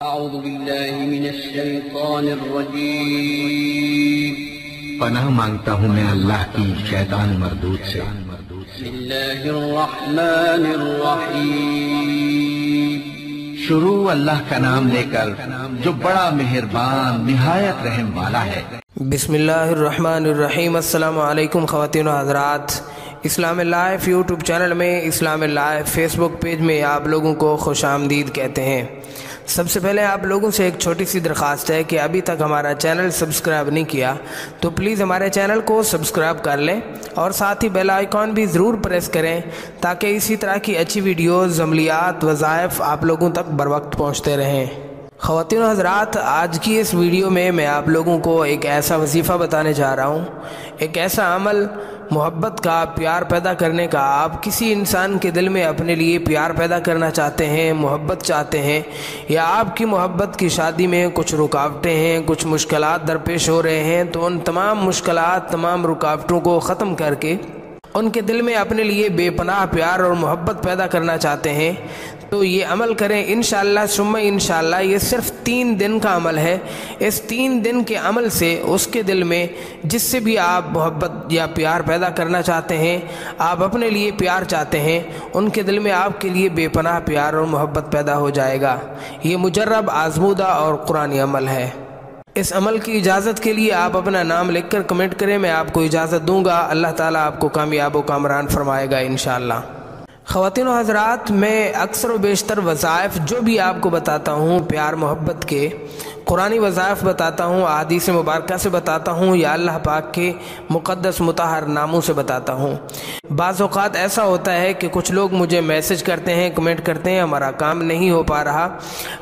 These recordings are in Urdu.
اعوذ باللہ من الشیطان الرجیم۔ پناہ مانگتا ہوں میں اللہ کی شیطان مردود سے۔ بسم اللہ الرحمن الرحیم۔ شروع اللہ کا نام لے کر جو بڑا مہربان نہایت رحم والا ہے۔ بسم اللہ الرحمن الرحیم۔ السلام علیکم خواتین و حضرات، اسلام لائف یوٹیوب چینل میں، اسلام لائف فیس بک پیج میں آپ لوگوں کو خوش آمدید کہتے ہیں۔ سب سے پہلے آپ لوگوں سے ایک چھوٹی سی درخواست ہے کہ ابھی تک ہمارا چینل سبسکرائب نہیں کیا تو پلیز ہمارے چینل کو سبسکرائب کر لیں اور ساتھ ہی بیل آئیکن بھی ضرور پریس کریں تاکہ اسی طرح کی اچھی ویڈیوز، عملیات، وظائف آپ لوگوں تک بر وقت پہنچتے رہیں۔ خواتین و حضرات، آج کی اس ویڈیو میں آپ لوگوں کو ایک ایسا وظیفہ بتانے جا رہا ہوں، ایک ایسا عمل، محبت کا، پیار پیدا کرنے کا۔ آپ کسی انسان کے دل میں اپنے لیے پیار پیدا کرنا چاہتے ہیں، محبت چاہتے ہیں، یا آپ کی محبت کی شادی میں کچھ رکاوٹیں ہیں، کچھ مشکلات درپیش ہو رہے ہیں، تو ان تمام مشکلات، تمام رکاوٹوں کو ختم کر کے ان کے دل میں اپنے لیے بے پناہ پیار اور محبت پیدا کرنا چاہتے ہیں، تو یہ عمل کریں انشاءاللہ ثم انشاءاللہ۔ یہ صرف 3 دن کا عمل ہے۔ اس 3 دن کے عمل سے اس کے دل میں جس سے بھی آپ محبت یا پیار پیدا کرنا چاہتے ہیں، آپ اپنے لیے پیار چاہتے ہیں، ان کے دل میں آپ کے لیے بے پناہ پیار اور محبت پیدا ہو جائے گا۔ یہ مجرب، آزمودہ اور قرآنی عمل ہے۔ اس عمل کی اجازت کے لیے آپ اپنا نام لکھ کر کمنٹ کریں، میں آپ کو اجازت دوں گا۔ اللہ تعالیٰ آپ کو کامیاب و کامران فرمائے گا انشاءاللہ۔ خواتین و حضرات، میں اکثر و بیشتر وظائف جو بھی آپ کو بتاتا ہوں، پیار محبت کے قرآنی وظائف بتاتا ہوں، احادیث مبارکہ سے بتاتا ہوں، یا اللہ پاک کے مقدس مطہر ناموں سے بتاتا ہوں۔ بعض اوقات ایسا ہوتا ہے کہ کچھ لوگ مجھے میسج کرتے ہیں، کمنٹ کرتے ہیں، ہمارا کام نہیں ہو پا رہا،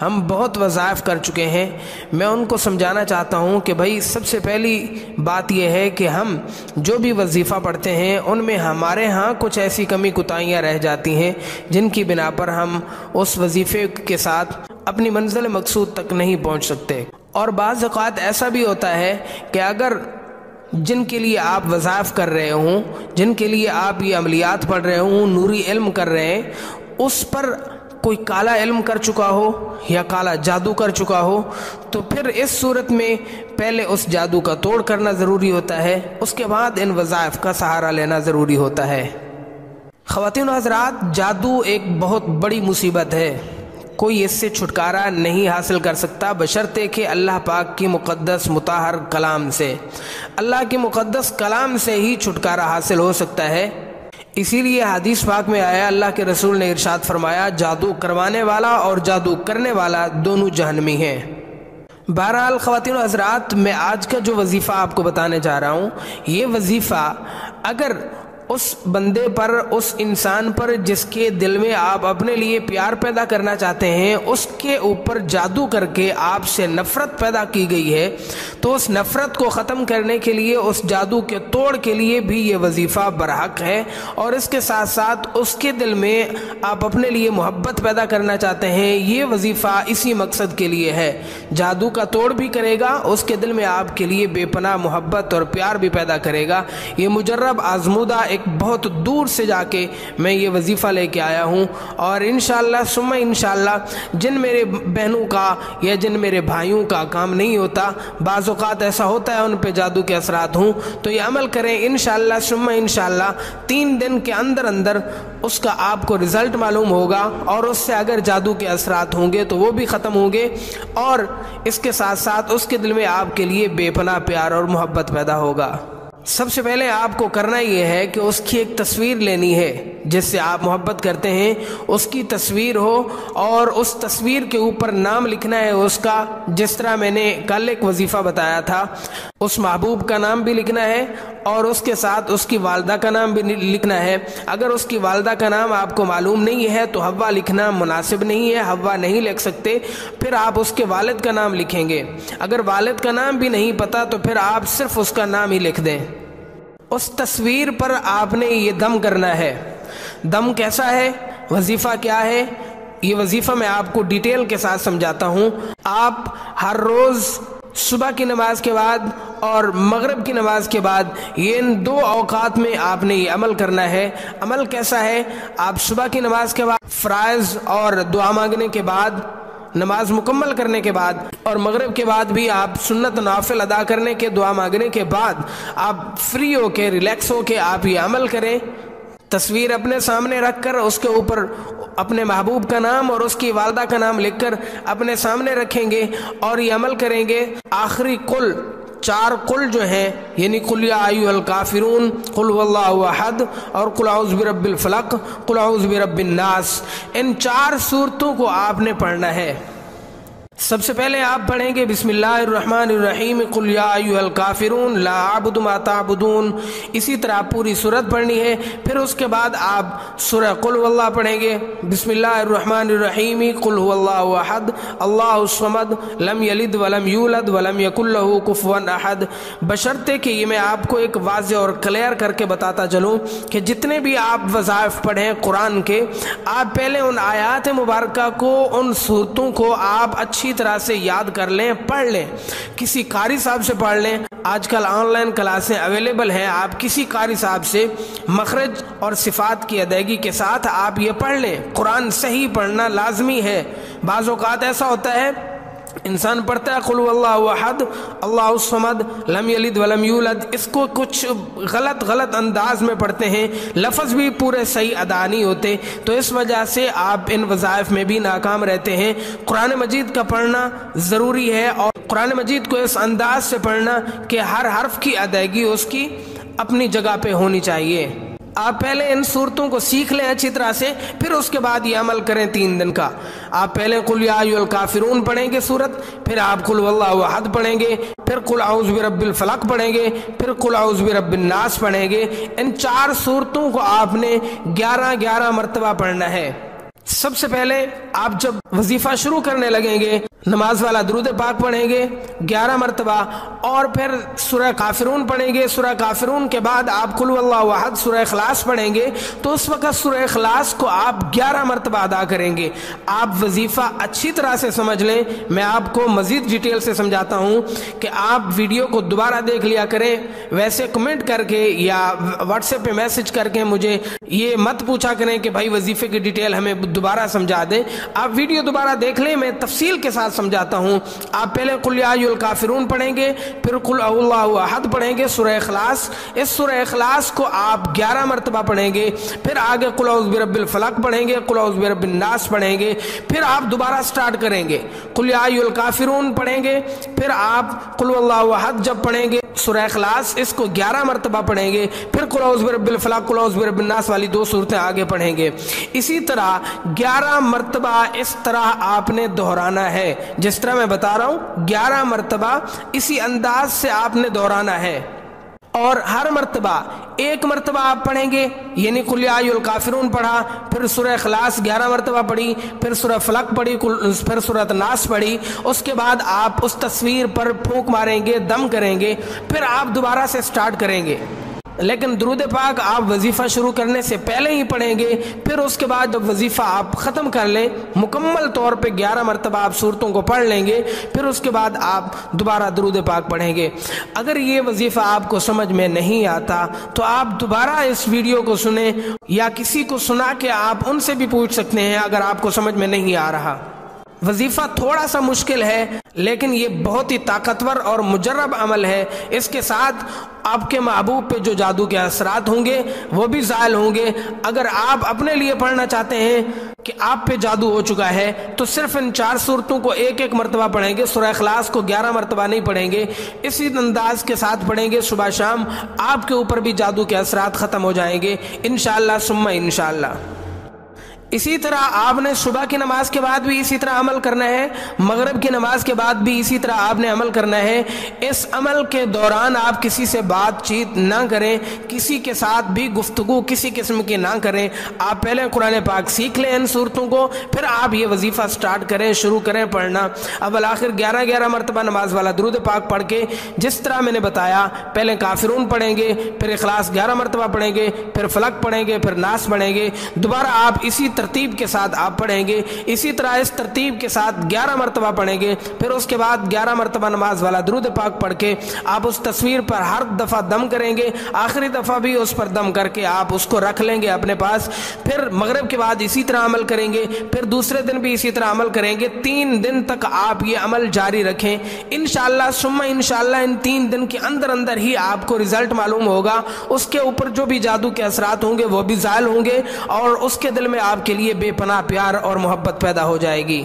ہم بہت وظائف کر چکے ہیں۔ میں ان کو سمجھانا چاہتا ہوں کہ بھائی سب سے پہلی بات یہ ہے کہ ہم جو بھی وظیفہ پڑھتے ہیں ان میں ہمارے ہاں کچھ ایسی کمی کوتاہیاں رہ جاتی ہیں جن کی بنا پر ہم اس وظیفے کے ساتھ اپنی منزل مقصود تک نہیں پہنچ سکتے۔ اور بعض اوقات ایسا بھی ہوتا ہے کہ اگر جن کے لیے آپ وظائف کر رہے ہوں، جن کے لیے آپ یہ عملیات پڑھ رہے ہوں، نوری علم کر رہے ہیں، اس پر کوئی کالا علم کر چکا ہو یا کالا جادو کر چکا ہو، تو پھر اس صورت میں پہلے اس جادو کا توڑ کرنا ضروری ہوتا ہے، اس کے بعد ان وظائف کا سہارا لینا ضروری ہوتا ہے۔ خواتین و حضرات، جادو ایک بہت بڑی مصیبت ہے، کوئی اس سے چھٹکارا نہیں حاصل کر سکتا بشرطے کہ اللہ پاک کی مقدس مطہر کلام سے، اللہ کی مقدس کلام سے ہی چھٹکارا حاصل ہو سکتا ہے۔ اسی لیے حدیث پاک میں آیا، اللہ کے رسول نے ارشاد فرمایا، جادو کروانے والا اور جادو کرنے والا دونوں جہنمی ہیں۔ بہرحال خواتین و حضرات، میں آج کا جو وظیفہ آپ کو بتانے جا رہا ہوں، یہ وظیفہ اگر اس بندے پر، اس انسان پر جس کے دل میں آپ اپنے لیے پیار پیدا کرنا چاہتے ہیں، اس کے اوپر جادو کر کے آپ سے نفرت پیدا کی گئی ہے، تو اس نفرت کو ختم کرنے کے لیے، اس جادو کے توڑ کے لیے بھی یہ وظیفہ برحق ہے۔ اور اس کے ساتھ ساتھ اس کے دل میں آپ اپنے لیے محبت پیدا کرنا چاہتے ہیں، یہ وظیفہ اسی مقصد کے لیے ہے۔ جادو کا توڑ بھی کرے گا، اس کے دل میں آپ کے لیے بے پناہ محبت اور پیار بھی پیدا کرے گا۔ یہ مجرب، آزمودہ، ایک بہت دور سے جا کے میں یہ وظیفہ لے کے آیا ہوں، اور انشاءاللہ ثم انشاءاللہ جن میرے بہنوں کا یا جن میرے بھائیوں کا کام نہیں ہوتا، بعض اوقات ایسا ہوتا ہے ان پہ جادو کے اثرات ہوں، تو یہ عمل کریں انشاءاللہ ثم انشاءاللہ۔ 3 دن کے اندر اندر اس کا آپ کو رزلٹ معلوم ہوگا، اور اس سے اگر جادو کے اثرات ہوں گے تو وہ بھی ختم ہوں گے، اور اس کے ساتھ ساتھ اس کے دل میں آپ کے لیے بے پناہ پیار اور محبت پیدا ہوگا۔ سب سے پہلے آپ کو کرنا یہ ہے کہ اس کی ایک تصویر لینی ہے، جس سے آپ محبت کرتے ہیں، اس کی تصویر ہو، اور اس تصویر کے اوپر نام لکھنا ہے اس کا، جس طرح میں نے کل ایک وظیفہ بتایا تھا، اس محبوب کا نام بھی لکھنا ہے، اور اس کے ساتھ اس کی والدہ کا نام بھی لکھنا ہے۔ اگر اس کی والدہ کا نام آپ کو معلوم نہیں ہے تو حوا لکھنا مناسب نہیں ہے، حوا نہیں لکھ سکتے، پھر آپ اس کے والد کا نام لکھیں گے۔ اگر والد کا نام بھی نہیں پتا تو پھر آپ صرف اس کا نام ہی لکھ دیں۔ اس تصویر پر آپ نے یہ دم کرنا ہے۔ دم کیسا ہے، وظیفہ کیا ہے، یہ وظیفہ میں آپ کو ڈیٹیل کے ساتھ سمجھاتا ہوں۔ آپ ہر روز صبح کی نماز کے بعد اور مغرب کی نماز کے بعد، یہ ان 2 اوقات میں آپ نے یہ عمل کرنا ہے۔ عمل کیسا ہے، آپ صبح کی نماز کے بعد فرائض اور دعا مانگنے کے بعد نماز مکمل کرنے کے بعد اور مغرب کے بعد بھی آپ سنت نوافل ادا کرنے کے دعا مانگنے کے بعد آپ فری ہو کے ریلیکس ہو کے آپ یہ عمل کریں. تصویر اپنے سامنے رکھ کر اس کے اوپر اپنے محبوب کا نام اور اس کی والدہ کا نام لکھ کر اپنے سامنے رکھیں گے اور یہ عمل کریں گے. آخری کل 4 قل جو ہیں یعنی قل یا ایھا الکافرون، قل هو اللہ احد اور قل اعوذ برب الفلق، قل اعوذ برب الناس، ان 4 سورتوں کو آپ نے پڑھنا ہے. سب سے پہلے آپ پڑھیں گے بسم اللہ الرحمن الرحیم قل یا ایھا الکافرون لا اعبد ما تعبدون. اسی طرح پوری سورت پڑھنی ہے. پھر اس کے بعد آپ سورہ قل هو اللہ پڑھیں گے بسم اللہ الرحمن الرحیم قل هو اللہ احد اللہ الصمد لم یلد ولم یولد ولم یکن له کفوا احد. بشرطے کہ یہ میں آپ کو ایک واضح اور کلیئر کر کے بتاتا چلوں کہ جتنے بھی آپ وظائف پڑھیں قرآن کے، آپ پہلے ان آیات مبارکہ کو، ان سورتوں کو آپ اچھی طرح سے یاد کر لیں، پڑھ لیں. کسی قاری صاحب سے پڑھ لیں. آج کل آن لائن کلاسیں اویلیبل ہیں، آپ کسی قاری صاحب سے مخرج اور صفات کی ادائیگی کے ساتھ آپ یہ پڑھ لیں. قرآن صحیح پڑھنا لازمی ہے. بعض اوقات ایسا ہوتا ہے انسان پڑھتا ہے قل هو اللہ احد اللہ الصمد لم یلد ولم یولد، اس کو کچھ غلط انداز میں پڑھتے ہیں، لفظ بھی پورے صحیح ادا نہیں ہوتے، تو اس وجہ سے آپ ان وظائف میں بھی ناکام رہتے ہیں. قرآن مجید کا پڑھنا ضروری ہے اور قرآن مجید کو اس انداز سے پڑھنا کہ ہر حرف کی ادائیگی اس کی اپنی جگہ پہ ہونی چاہیے. آپ پہلے ان صورتوں کو سیکھ لیں اچھی طرح سے، پھر اس کے بعد یہ عمل کریں 3 دن کا. آپ پہلے قل یا ایھا الکافرون پڑھیں گے سورت، پھر آپ قل واللہ احد پڑھیں گے، پھر قل اعوذ برب الفلق پڑھیں گے، پھر قل اعوذ برب الناس پڑھیں گے. ان 4 صورتوں کو آپ نے 11 مرتبہ پڑھنا ہے. سب سے پہلے آپ جب وظیفہ شروع کرنے لگیں گے نماز والا درود پاک پڑھیں گے 11 مرتبہ اور پھر سورہ کافرون پڑھیں گے. سورہ کافرون کے بعد آپ قل واللہ احد سورہ اخلاص پڑھیں گے، تو اس وقت سورہ اخلاص کو آپ 11 مرتبہ ادا کریں گے. آپ وظیفہ اچھی طرح سے سمجھ لیں. میں آپ کو مزید ڈیٹیل سے سمجھاتا ہوں کہ آپ ویڈیو کو دوبارہ دیکھ لیا کریں. ویسے کمنٹ کر کے یا واٹس ایپ پہ میسج کر کے مجھے یہ مت پوچھا کریں کہ بھائی وظیفے کی ڈیٹیل ہمیں دوبارہ سمجھا دیں. آپ ویڈیو دوبارہ دیکھ لیں، میں تفصیل کے ساتھ سمجھاتا ہوں. آپ پہلے قل یا ایھا الکافرون پڑھیں گے، پھر قل اللہ احد پڑھیں گے، سورہ اخلاص. اس سورہ اخلاص کو آپ 11 مرتبہ پڑھیں گے. پھر آگے قل اعوذ برب الفلق پڑھیں گے، قل اعوذ برب الناس پڑھیں گے. پھر آپ دوبارہ سٹارٹ کریں گے، قل یا ایھا الکافرون پڑھیں گے. پھر آپ قل اللہ احد جب پڑھیں گے سورہ اخلاص اس کو 11 مرتبہ پڑھیں گے. پھر قل اعوذ برب الفلق قل اعوذ برب الناس والی 2 صورتیں آگے پڑھیں گے. اسی طرح 11 مرتبہ اس طرح آپ نے دہرانا ہے. جس طرح میں بتا رہا ہوں 11 مرتبہ اسی انداز سے آپ نے دہرانا ہے. اور ہر مرتبہ 1 مرتبہ آپ پڑھیں گے، یعنی قل یا ایھا الکافرون پڑھا، پھر سورہ اخلاص 11 مرتبہ پڑھی، پھر سورہ فلق پڑھی، پھر سورہ ناس پڑھی. اس کے بعد آپ اس تصویر پر پھونک ماریں گے، دم کریں گے، پھر آپ دوبارہ سے سٹارٹ کریں گے. لیکن درود پاک آپ وظیفہ شروع کرنے سے پہلے ہی پڑھیں گے. پھر اس کے بعد جب وظیفہ آپ ختم کر لیں مکمل طور پہ 11 مرتبہ آپ صورتوں کو پڑھ لیں گے، پھر اس کے بعد آپ دوبارہ درود پاک پڑھیں گے. اگر یہ وظیفہ آپ کو سمجھ میں نہیں آتا تو آپ دوبارہ اس ویڈیو کو سنیں یا کسی کو سنا کے آپ ان سے بھی پوچھ سکتے ہیں اگر آپ کو سمجھ میں نہیں آ رہا. وظیفہ تھوڑا سا مشکل ہے لیکن یہ بہت ہی طاقتور اور مجرب عمل ہے. اس کے ساتھ آپ کے محبوب پہ جو جادو کے اثرات ہوں گے وہ بھی زائل ہوں گے. اگر آپ اپنے لیے پڑھنا چاہتے ہیں کہ آپ پہ جادو ہو چکا ہے تو صرف ان 4 صورتوں کو 1 مرتبہ پڑھیں گے. سورہ اخلاص کو 11 مرتبہ نہیں پڑھیں گے، اسی انداز کے ساتھ پڑھیں گے صبح شام. آپ کے اوپر بھی جادو کے اثرات ختم ہو جائیں گے انشاءاللہ ثم انشاءاللہ. اسی طرح آپ نے صبح کی نماز کے بعد بھی اسی طرح عمل کرنا ہے، مغرب کی نماز کے بعد بھی اسی طرح آپ نے عمل کرنا ہے. اس عمل کے دوران آپ کسی سے بات چیت نہ کریں، کسی کے ساتھ بھی گفتگو کسی قسم کی نہ کریں. آپ پہلے قرآن پاک سیکھ لیں ان صورتوں کو، پھر آپ یہ وظیفہ سٹارٹ کریں، شروع کریں پڑھنا. اول آخر 11 مرتبہ نماز والا درود پاک پڑھ کے جس طرح میں نے بتایا پہلے کافرون پڑھیں گے، پھر اخلاص 11 مرتبہ پڑھیں گے، پھر فلق پڑھیں گے، پھر ناس پڑھیں گے. دوبارہ آپ اسی ترتیب کے ساتھ آپ پڑھیں گے، اسی طرح اس ترتیب کے ساتھ 11 مرتبہ پڑھیں گے، پھر اس کے بعد 11 مرتبہ نماز والا درود پاک پڑھ کے آپ اس تصویر پر ہر دفعہ دم کریں گے، آخری دفعہ بھی اس پر دم کر کے آپ اس کو رکھ لیں گے اپنے پاس۔ پھر مغرب کے بعد اسی طرح عمل کریں گے، پھر دوسرے دن بھی اسی طرح عمل کریں گے، 3 دن تک آپ یہ عمل جاری رکھیں۔ انشاءاللہ ثم انشاءاللہ ان 3 دن کے اندر ہی آپ کو رزلٹ معلوم ہوگا، اس کے اوپر جو بھی جادو کے اثرات ہوں گے وہ بھی زائل ہوں گے، اور اس کے دل میں آپ کے لیے بے پناہ پیار اور محبت پیدا ہو جائے گی۔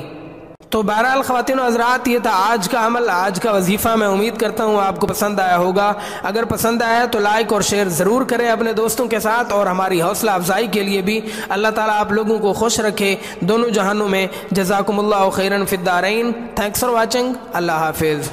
تو بہرحال خواتین و حضرات، یہ تھا آج کا عمل، آج کا وظیفہ۔ میں امید کرتا ہوں آپ کو پسند آیا ہوگا۔ اگر پسند آیا تو لائک اور شیئر ضرور کریں اپنے دوستوں کے ساتھ، اور ہماری حوصلہ افزائی کے لیے بھی اللہ تعالیٰ آپ لوگوں کو خوش رکھے دونوں جہانوں میں۔ جزاکم اللہ خیرا فی الدارین۔ Thanks for watching. اللہ حافظ۔